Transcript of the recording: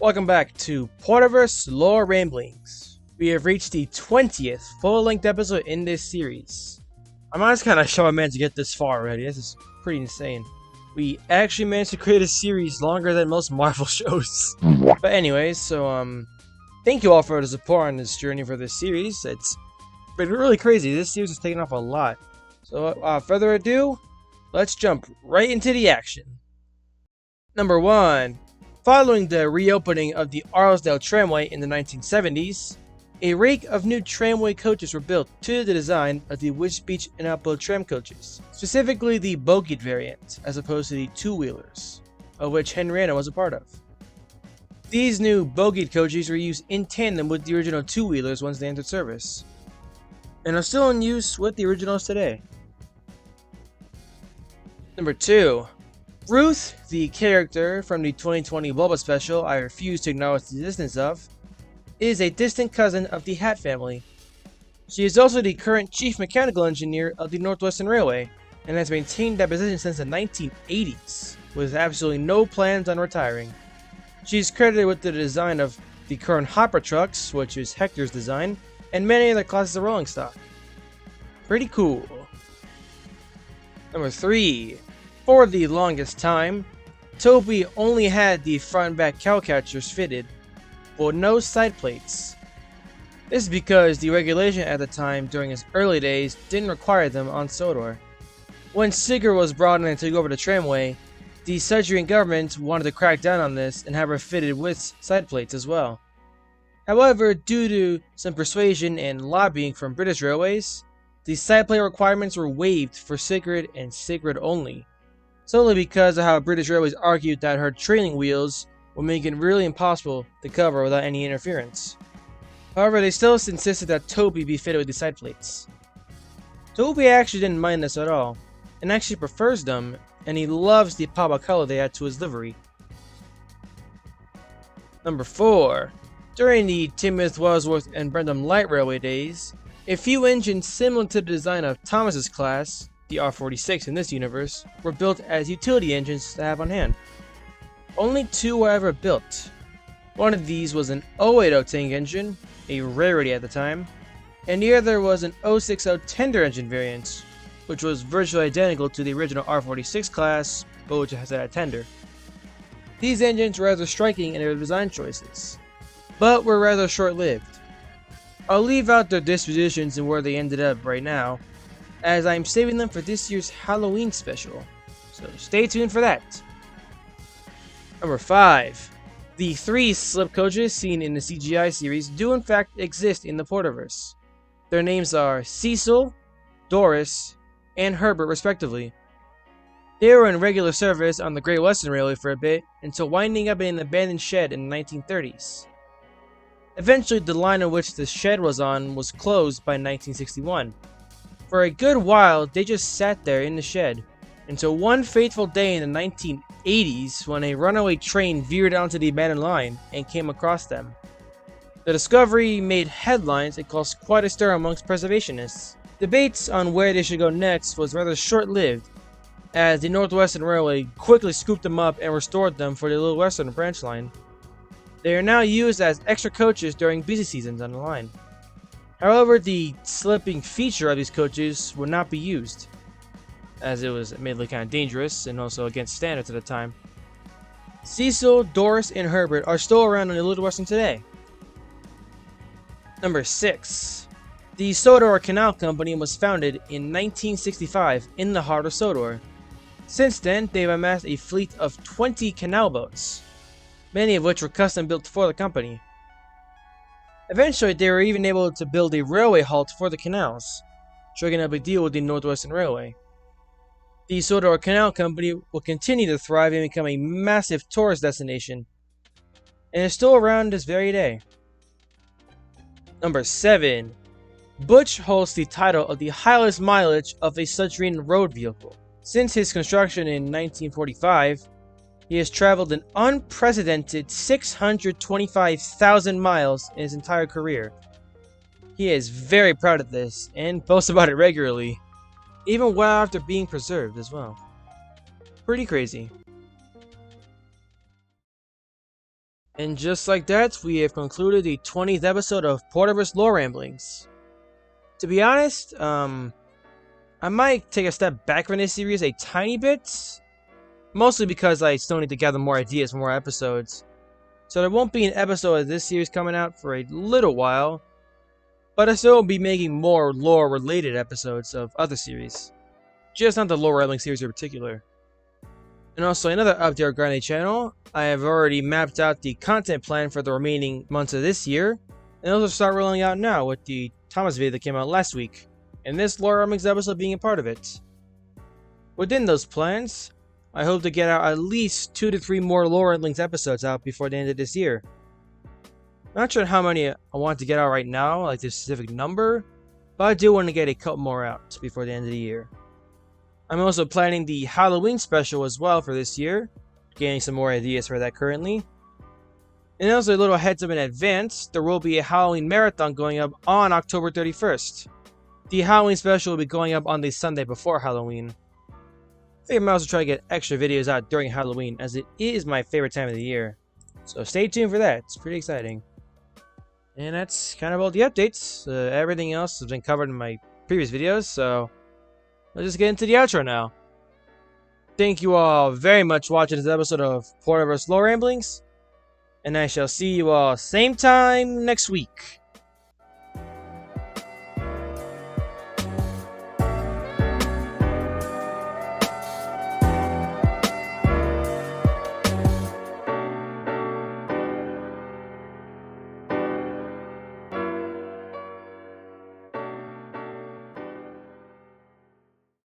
Welcome back to Porterverse Lore Ramblings. We have reached the 20th full-length episode in this series. I'm honestly kind of shocked I managed to get this far already. This is pretty insane. We actually managed to create a series longer than most Marvel shows. But anyways, thank you all for the support on this journey for this series. It's been really crazy. This series has taken off a lot. So without further ado, let's jump right into the action. Number 1. Following the reopening of the Arlesdale Tramway in the 1970s, a rake of new tramway coaches were built to the design of the West Beach and Outbound tram coaches, specifically the bogied variant, as opposed to the two-wheelers, of which Henrietta was a part of. These new bogied coaches were used in tandem with the original two-wheelers once they entered service, and are still in use with the originals today. Number 2. Ruth, the character from the 2020 Bulba special I refuse to acknowledge the existence of, is a distant cousin of the Hat family. She is also the current chief mechanical engineer of the Northwestern Railway, and has maintained that position since the 1980s, with absolutely no plans on retiring. She is credited with the design of the current hopper trucks, which is Hector's design, and many other classes of rolling stock. Pretty cool. Number 3. For the longest time, Toby only had the front and back cow catchers fitted, but no side plates. This is because the regulation at the time during his early days didn't require them on Sodor. When Sigurd was brought in to take over the tramway, the Sudrian government wanted to crack down on this and have her fitted with side plates as well. However, due to some persuasion and lobbying from British Railways, the side plate requirements were waived for Sigurd and Sigurd only, solely because of how British Railways argued that her trailing wheels would make it really impossible to cover without any interference. However, they still insisted that Toby be fitted with the side plates. Toby actually didn't mind this at all, and actually prefers them, and he loves the pop color they add to his livery. Number 4. During the Timoth Wadsworth and Brenham Light Railway days, a few engines similar to the design of Thomas's class, the R46 in this universe, were built as utility engines to have on hand. Only 2 were ever built. One of these was an 080 tank engine, a rarity at the time, and the other was an 060 tender engine variant, which was virtually identical to the original R46 class, but which has a tender. These engines were rather striking in their design choices, but were rather short-lived. I'll leave out their dispositions and where they ended up right now, as I'm saving them for this year's Halloween special, so stay tuned for that. Number 5. The 3 slip coaches seen in the CGI series do in fact exist in the Porterverse. Their names are Cecil, Doris, and Herbert respectively. They were in regular service on the Great Western Railway for a bit, until winding up in an abandoned shed in the 1930s. Eventually, the line on which the shed was on was closed by 1961. For a good while, they just sat there in the shed, until one fateful day in the 1980s when a runaway train veered onto the abandoned line and came across them. The discovery made headlines and caused quite a stir amongst preservationists. Debates on where they should go next was rather short-lived, as the Northwestern Railway quickly scooped them up and restored them for the Little Western branch line. They are now used as extra coaches during busy seasons on the line. However, the slipping feature of these coaches would not be used, as it was admittedly kind of dangerous and also against standards at the time. Cecil, Doris, and Herbert are still around in the Little Western today. Number 6. The Sodor Canal Company was founded in 1965 in the heart of Sodor. Since then, they've amassed a fleet of 20 canal boats, many of which were custom built for the company. Eventually, they were even able to build a railway halt for the canals, striking up a deal with the Northwestern Railway. The Sodor Canal Company will continue to thrive and become a massive tourist destination, and is still around this very day. Number 7. Butch holds the title of the highest mileage of a Sudrian road vehicle. Since his construction in 1945, he has traveled an unprecedented 625,000 miles in his entire career. He is very proud of this and boasts about it regularly, even well after being preserved as well. Pretty crazy. And just like that, we have concluded the 20th episode of Porterverse Lore Ramblings. To be honest, I might take a step back from this series a tiny bit, mostly because I still need to gather more ideas for more episodes. So there won't be an episode of this series coming out for a little while, but I still will be making more lore-related episodes of other series, just not the Lore Rambling series in particular. And also another update regarding the channel, I have already mapped out the content plan for the remaining months of this year, and those will start rolling out now with the Thomas video that came out last week, and this Lore Ramblings episode being a part of it. Within those plans, I hope to get out at least 2 to 3 more Lore Ramblings episodes out before the end of this year. Not sure how many I want to get out right now, like the specific number, but I do want to get a couple more out before the end of the year. I'm also planning the Halloween special as well for this year, gaining some more ideas for that currently. And also a little heads up in advance, there will be a Halloween marathon going up on October 31st. The Halloween special will be going up on the Sunday before Halloween. I think I might also try to get extra videos out during Halloween, as it is my favorite time of the year. So stay tuned for that, it's pretty exciting. And that's kind of all the updates. Everything else has been covered in my previous videos, so let's just get into the outro now. Thank you all very much for watching this episode of Porterverse Lore Ramblings, and I shall see you all same time next week.